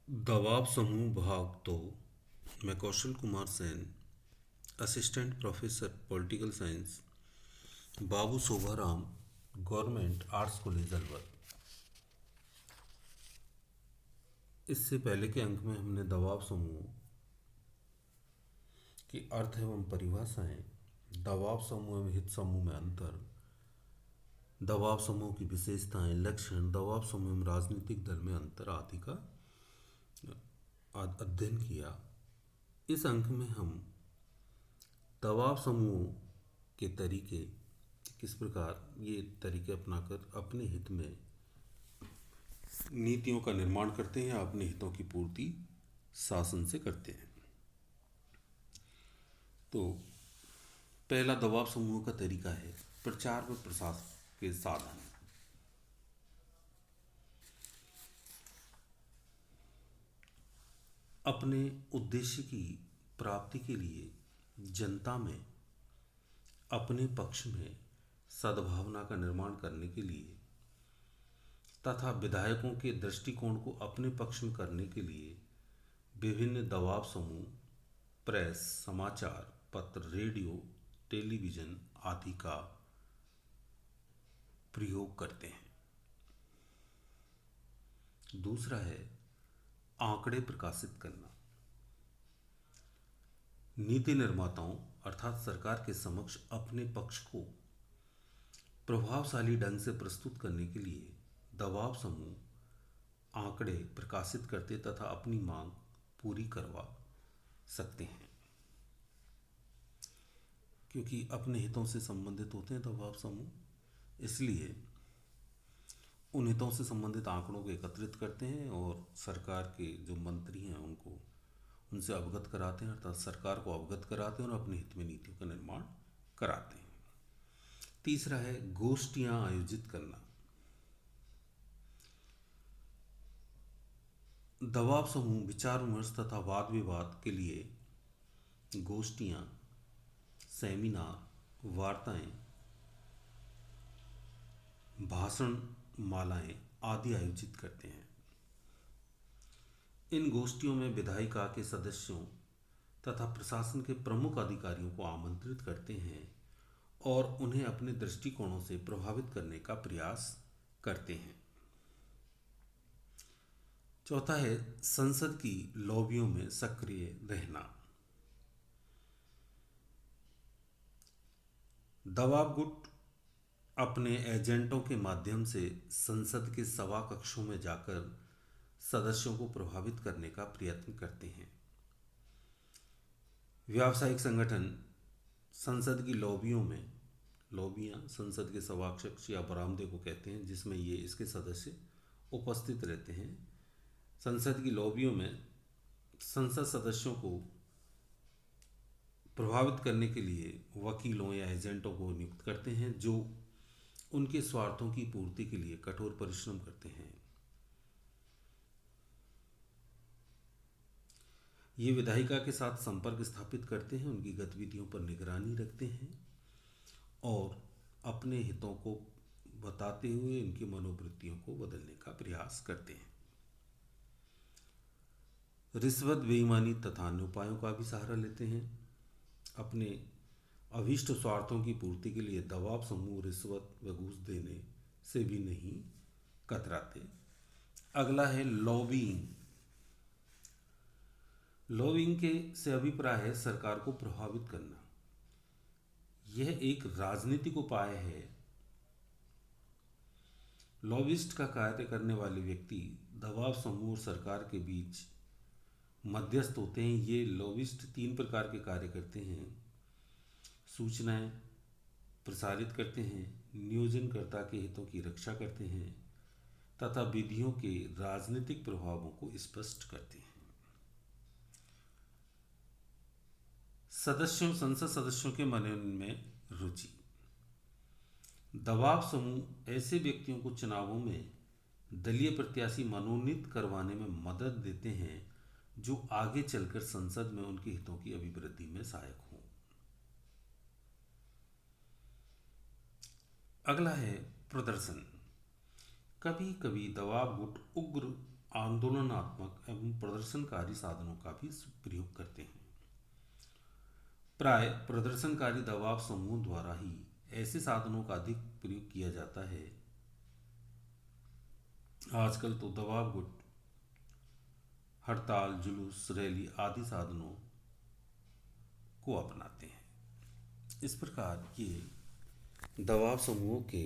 दबाव समूह भाग दो। मैं Kaushal Kumar Sen, assistant professor political science, Babu Shobharam, government arts college Alwar. इससे पहले के अंक में हमने दबाव समूह की अर्थ एवं परिभाषाएं, दबाव समूह एवं हित समूह में अंतर, दबाव समूह की विशेषताएं, लक्षण, दबाव समूह एवं राजनीतिक दल में अंतर आदि का अध्ययन किया। इस अंक में हम दबाव समूह के तरीके, किस प्रकार ये तरीके अपनाकर अपने हित में नीतियों का निर्माण करते हैं या अपने हितों की पूर्ति शासन से करते हैं। तो पहला दबाव समूह का तरीका है प्रचार व प्रसार के साधन। अपने उद्देश्य की प्राप्ति के लिए जनता में अपने पक्ष में सद्भावना का निर्माण करने के लिए तथा विधायकों के दृष्टिकोण को अपने पक्ष में करने के लिए विभिन्न दबाव समूह प्रेस, समाचार पत्र, रेडियो, टेलीविज़न आदि का प्रयोग करते हैं। दूसरा है आंकड़े प्रकाशित करना। नीति निर्माताओं अर्थात सरकार के समक्ष अपने पक्ष को प्रभावशाली ढंग से प्रस्तुत करने के लिए दबाव समूह आंकड़े प्रकाशित करते तथा अपनी मांग पूरी करवा सकते हैं, क्योंकि अपने हितों से संबंधित होते हैं दबाव समूह। इसलिए उन हितों से संबंधित आंकड़ों को एकत्रित करते हैं और सरकार के जो मंत्री हैं उनको उनसे अवगत कराते हैं, अर्थात सरकार को अवगत कराते हैं और अपने हित में नीतियों का निर्माण कराते हैं। तीसरा है गोष्ठियां आयोजित करना। दबाव समूह विचार विमर्श तथा वाद विवाद के लिए गोष्ठियां, सेमिनार, वार्ताएं, भाषण मालाएं आदि आयोजित करते हैं। इन गोष्ठियों में विधायिका के सदस्यों तथा प्रशासन के प्रमुख अधिकारियों को आमंत्रित करते हैं और उन्हें अपने दृष्टिकोणों से प्रभावित करने का प्रयास करते हैं। चौथा है संसद की लॉबियों में सक्रिय रहना। दबाव गुट अपने एजेंटों के माध्यम से संसद के सभा कक्षों में जाकर सदस्यों को प्रभावित करने का प्रयत्न करते हैं। व्यावसायिक संगठन संसद की लॉबियों में, लॉबियां संसद के सभा कक्ष या बरामदे को कहते हैं, जिसमें ये इसके सदस्य उपस्थित रहते हैं। संसद की लॉबियों में संसद सदस्यों को प्रभावित करने के लिए वकीलों या एजेंटों को नियुक्त करते हैं जो उनके स्वार्थों की पूर्ति के लिए कठोर परिश्रम करते हैं। ये विधायिका के साथ संपर्क स्थापित करते हैं, उनकी गतिविधियों पर निगरानी रखते हैं और अपने हितों को बताते हुए उनकी मनोवृत्तियों को बदलने का प्रयास करते हैं। रिश्वत, बेईमानी तथा अन्य उपायों का भी सहारा लेते हैं। अपने अभीष्ट स्वार्थों की पूर्ति के लिए दबाव समूह रिश्वत व घूस देने से भी नहीं कतराते। अगला है लॉबिंग। लॉबिंग के से अभिप्राय है सरकार को प्रभावित करना। यह एक राजनीतिक उपाय है। लॉबिस्ट का कार्य करने वाले व्यक्ति दबाव समूह और सरकार के बीच मध्यस्थ होते हैं। ये लॉबिस्ट तीन प्रकार के कार्य करते हैं: सूचनाएं प्रसारित करते हैं, नियोजनकर्ता के हितों की रक्षा करते हैं तथा विधियों के राजनीतिक प्रभावों को स्पष्ट करते हैं। संसद सदस्यों के मनोनयन में रुचि। दबाव समूह ऐसे व्यक्तियों को चुनावों में दलीय प्रत्याशी मनोनीत करवाने में मदद देते हैं जो आगे चलकर संसद में उनके हितों की अभिवृद्धि में सहायक हों। अगला है प्रदर्शन। कभी कभी दबाव गुट उग्र आंदोलनात्मक एवं प्रदर्शनकारी साधनों का भी प्रयोग करते हैं। प्राय प्रदर्शनकारी दबाव समूहों द्वारा ही ऐसे साधनों का अधिक प्रयोग किया जाता है। आजकल तो दबाव गुट हड़ताल, जुलूस, रैली आदि साधनों को अपनाते हैं। इस प्रकार ये दबाव समूहों के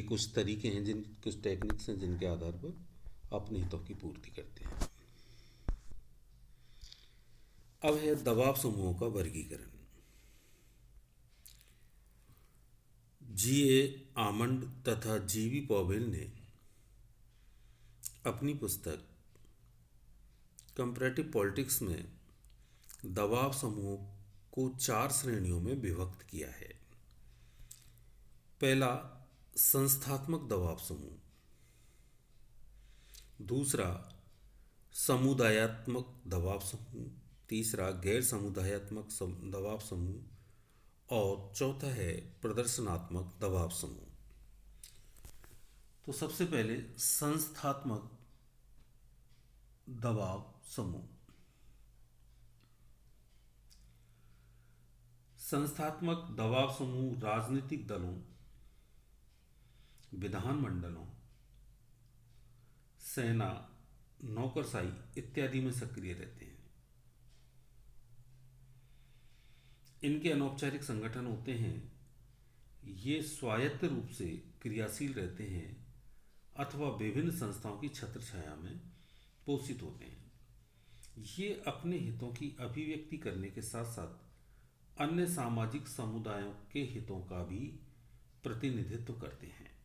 कुछ तरीके हैं, कुछ टेक्निक्स हैं जिनके आधार पर अपने हितों की पूर्ति करते हैं। अब है दबाव समूहों का वर्गीकरण। जी.ए. आमंड तथा जी.बी. पॉवेल ने अपनी पुस्तक कंपैरेटिव पॉलिटिक्स में दबाव समूहों को 4 श्रेणियों में विभक्त किया है। पहला, संस्थात्मक दबाव समूह। दूसरा, समुदायात्मक दबाव समूह। तीसरा, गैर समुदायात्मक दबाव समूह। और चौथा है प्रदर्शनात्मक दबाव समूह। तो सबसे पहले संस्थात्मक दबाव समूह। संस्थात्मक दबाव समूह राजनीतिक दलों, विधानमंडलों, सेना, नौकरशाही इत्यादि में सक्रिय रहते हैं। इनके अनौपचारिक संगठन होते हैं। ये स्वायत्त रूप से क्रियाशील रहते हैं अथवा विभिन्न संस्थाओं की छत्र छाया में पोषित होते हैं। ये अपने हितों की अभिव्यक्ति करने के साथ साथ अन्य सामाजिक समुदायों के हितों का भी प्रतिनिधित्व करते हैं।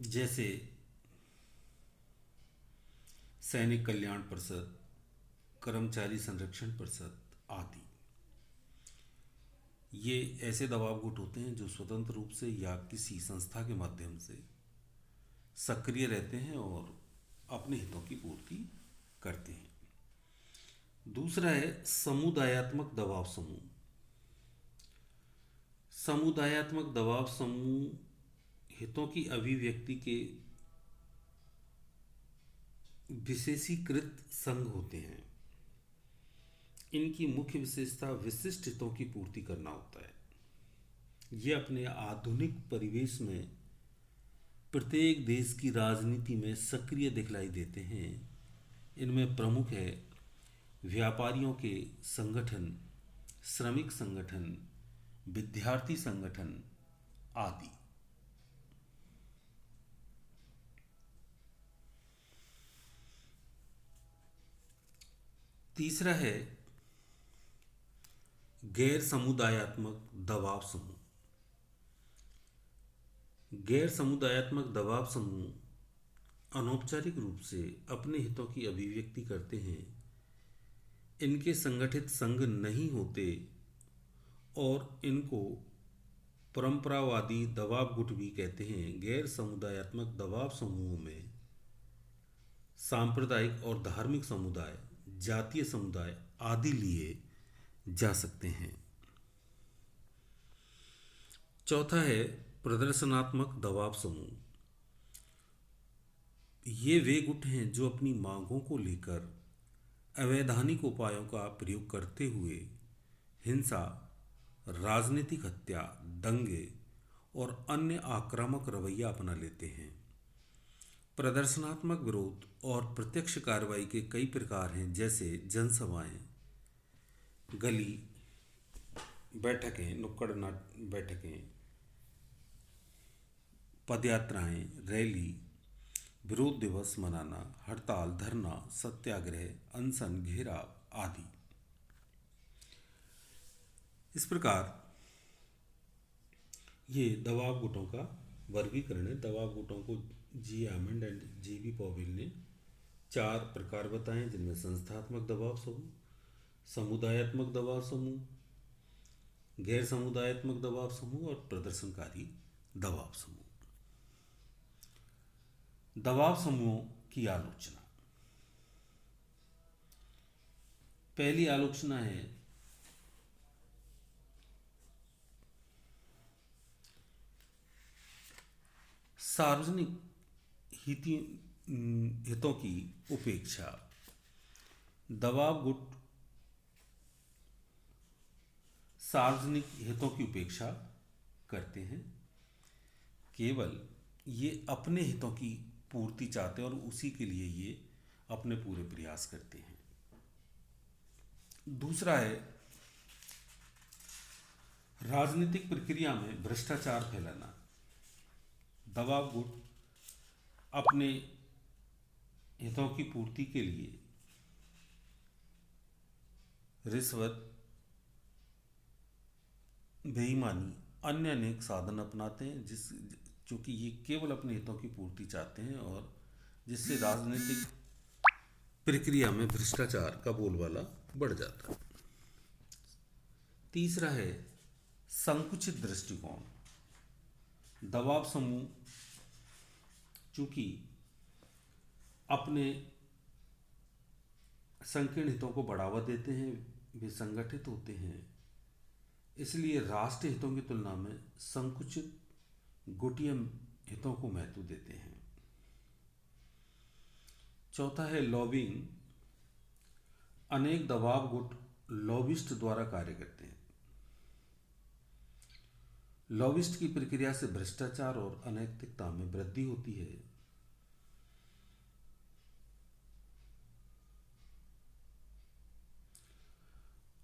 जैसे सैनिक कल्याण परिषद, कर्मचारी संरक्षण परिषद आदि। ये ऐसे दबाव गुट होते हैं जो स्वतंत्र रूप से या किसी संस्था के माध्यम से सक्रिय रहते हैं और अपने हितों की पूर्ति करते हैं। दूसरा है समुदायात्मक दबाव समूह। समुदायात्मक दबाव समूह हितों की अभिव्यक्ति के विशेषीकृत संघ होते हैं। इनकी मुख्य विशेषता विशिष्ट हितों की पूर्ति करना होता है। ये अपने आधुनिक परिवेश में प्रत्येक देश की राजनीति में सक्रिय दिखलाई देते हैं। इनमें प्रमुख है व्यापारियों के संगठन, श्रमिक संगठन, विद्यार्थी संगठन आदि। तीसरा है गैर समुदायात्मक दबाव समूह। गैर समुदायात्मक दबाव समूह अनौपचारिक रूप से अपने हितों की अभिव्यक्ति करते हैं। इनके संगठित संघ नहीं होते और इनको परंपरावादी दबाव गुट भी कहते हैं। गैर समुदायात्मक दबाव समूहों में सांप्रदायिक और धार्मिक समुदाय, जातीय समुदाय आदि लिए जा सकते हैं। चौथा है प्रदर्शनात्मक दबाव समूह। ये वे गुट हैं जो अपनी मांगों को लेकर अवैधानिक उपायों का प्रयोग करते हुए हिंसा, राजनीतिक हत्या, दंगे और अन्य आक्रामक रवैया अपना लेते हैं। प्रदर्शनात्मक विरोध और प्रत्यक्ष कार्रवाई के कई प्रकार हैं, जैसे जनसभाएं, गली बैठकें, नुक्कड़ बैठकें, पदयात्राएं, रैली, विरोध दिवस मनाना, हड़ताल, धरना, सत्याग्रह, अनशन, घेराव आदि। इस प्रकार ये दबाव गुटों का वर्गीकरण है। दबाव गुटों को G. Almond and G B. Powell ने 4 प्रकार बताए, जिनमें संस्थात्मक दबाव समूह, समुदायात्मक दबाव समूह, गैर समुदायात्मक दबाव समूह और प्रदर्शनकारी दबाव समूह। दबाव समूहों की आलोचना। पहली आलोचना है सार्वजनिक हिति हितों की उपेक्षा। दबाव गुट सार्वजनिक हितों की उपेक्षा करते हैं। केवल ये अपने हितों की पूर्ति चाहते हैं और उसी के लिए ये अपने पूरे प्रयास करते हैं। दूसरा है राजनीतिक प्रक्रिया में भ्रष्टाचार फैलाना। दबाव गुट अपने हितों की पूर्ति के लिए रिश्वत, बेईमानी, अन्य अनेक साधन अपनाते हैं क्योंकि ये केवल अपने हितों की पूर्ति चाहते हैं और जिससे राजनीतिक प्रक्रिया में भ्रष्टाचार का बोलबाला बढ़ जाता है। तीसरा है संकुचित दृष्टिकोण। दबाव समूह चूंकि अपने संकीर्ण हितों को बढ़ावा देते हैं, वे संगठित होते हैं, इसलिए राष्ट्रीय हितों की तुलना में संकुचित गुटीय हितों को महत्व देते हैं। चौथा है लॉबिंग। अनेक दबाव गुट लॉबिस्ट द्वारा कार्य करते हैं। लॉबिस्ट की प्रक्रिया से भ्रष्टाचार और अनैतिकता में वृद्धि होती है।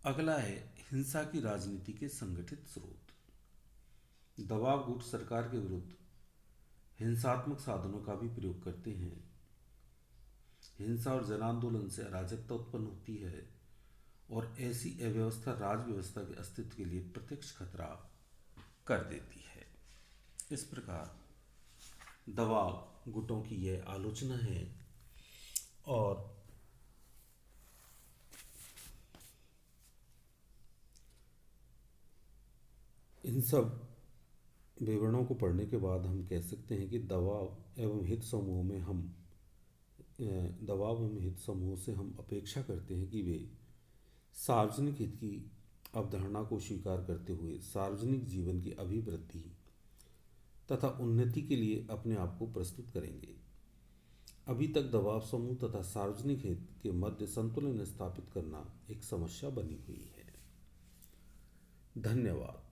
अगला है हिंसा की राजनीति के संगठित स्रोत। दबाव गुट सरकार के विरुद्ध हिंसात्मक साधनों का भी प्रयोग करते हैं। हिंसा और जन आंदोलन से अराजकता उत्पन्न होती है और ऐसी अव्यवस्था राज्य व्यवस्था के अस्तित्व के लिए प्रत्यक्ष खतरा कर देती है। इस प्रकार दबाव गुटों की यह आलोचना है और इन सब विवरणों को पढ़ने के बाद हम कह सकते हैं कि दबाव एवं हित समूह से हम अपेक्षा करते हैं कि वे सार्वजनिक हित की अवधारणा को स्वीकार करते हुए सार्वजनिक जीवन की अभिवृद्धि तथा उन्नति के लिए अपने आप को प्रस्तुत करेंगे। अभी तक दबाव समूह तथा सार्वजनिक हित के मध्य संतुलन स्थापित करना एक समस्या बनी हुई है। धन्यवाद।